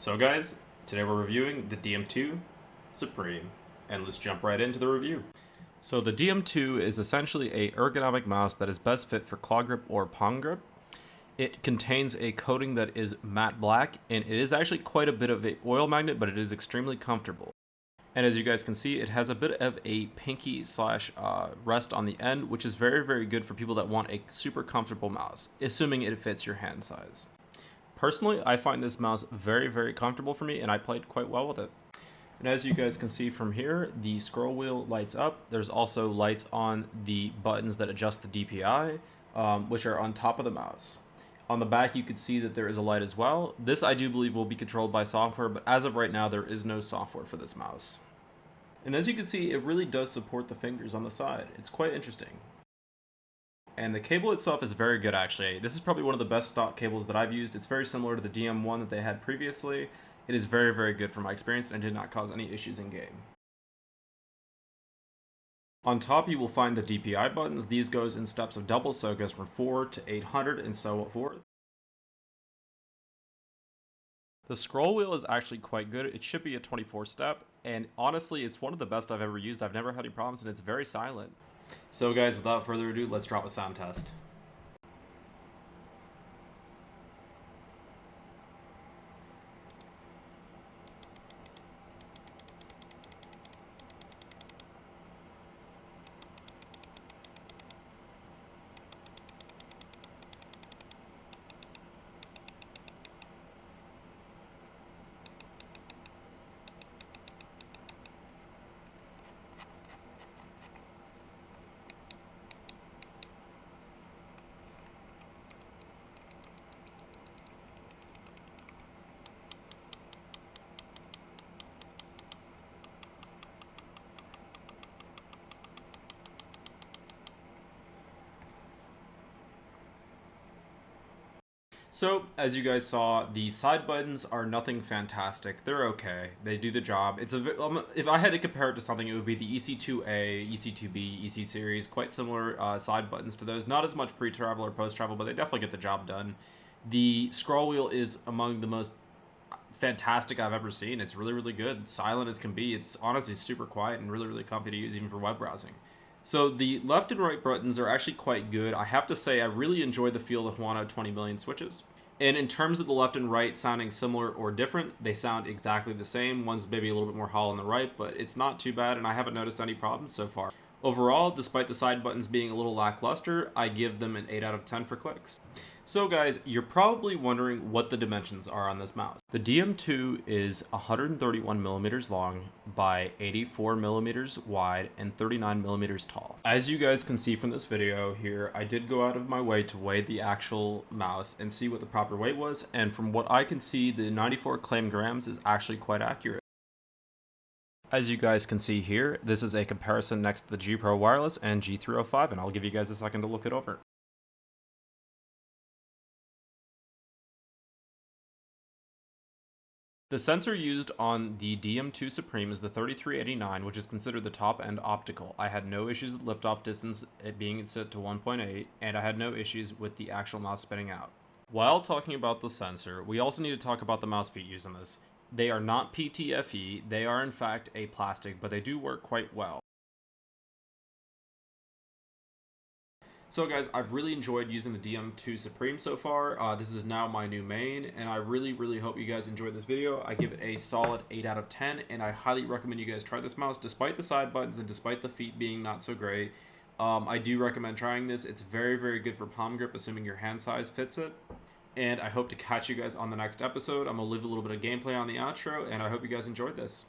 So guys, today we're reviewing the DM2 Supreme, and let's jump right into the review. So the DM2 is essentially a ergonomic mouse that is best fit for claw grip or palm grip. It contains a coating that is matte black, and it is actually quite a bit of an oil magnet, but it is extremely comfortable. And as you guys can see, it has a bit of a pinky slash rest on the end, which is very, very good for people that want a super comfortable mouse, assuming it fits your hand size. Personally, I find this mouse very, very comfortable for me, and I played quite well with it. And as you guys can see from here, the scroll wheel lights up. There's also lights on the buttons that adjust the DPI, which are on top of the mouse. On the back, you can see that there is a light as well. This, I do believe, will be controlled by software, but as of right now, there is no software for this mouse. And as you can see, it really does support the fingers on the side. It's quite interesting. And the cable itself is very good, actually. This is probably one of the best stock cables that I've used. It's very similar to the DM1 that they had previously. It is very, very good from my experience and did not cause any issues in game. On top, you will find the Dpi buttons. These goes in steps of double, so it goes from 4 to 800 and so forth. The scroll wheel is actually quite good. It should be a 24-step, and honestly, it's one of the best I've ever used. I've never had any problems, and it's very silent. So guys, without further ado, let's drop a sound test. So, as you guys saw, the side buttons are nothing fantastic. They're okay. They do the job. If I had to compare it to something, it would be the EC2A, EC2B, EC series. Quite similar side buttons to those. Not as much pre-travel or post-travel, but they definitely get the job done. The scroll wheel is among the most fantastic I've ever seen. It's really, really good. Silent as can be. It's honestly super quiet and really, really comfy to use even for web browsing. So the left and right buttons are actually quite good. I have to say I really enjoy the feel of 1 out of 20 million switches. And in terms of the left and right sounding similar or different, they sound exactly the same. One's maybe a little bit more hollow on the right, but it's not too bad, and I haven't noticed any problems so far. Overall, despite the side buttons being a little lackluster, I give them an 8 out of 10 for clicks. So guys, you're probably wondering what the dimensions are on this mouse. The DM2 is 131 millimeters long by 84 millimeters wide and 39 millimeters tall. As you guys can see from this video here, I did go out of my way to weigh the actual mouse and see what the proper weight was, and from what I can see, the 94 claimed grams is actually quite accurate. As you guys can see here, this is a comparison next to the G Pro Wireless and G305, and I'll give you guys a second to look it over. The sensor used on the DM2 Supreme is the 3389, which is considered the top-end optical. I had no issues with liftoff distance, it being set to 1.8, and I had no issues with the actual mouse spinning out. While talking about the sensor, we also need to talk about the mouse feet used on this. They are not PTFE, they are in fact a plastic, but they do work quite well. So guys, I've really enjoyed using the DM2 Supreme so far. This is now my new main, and I really, really hope you guys enjoyed this video. I give it a solid 8 out of 10, and I highly recommend you guys try this mouse. Despite the side buttons and despite the feet being not so great, I do recommend trying this. It's very, very good for palm grip, assuming your hand size fits it. And I hope to catch you guys on the next episode. I'm going to leave a little bit of gameplay on the outro, and I hope you guys enjoyed this.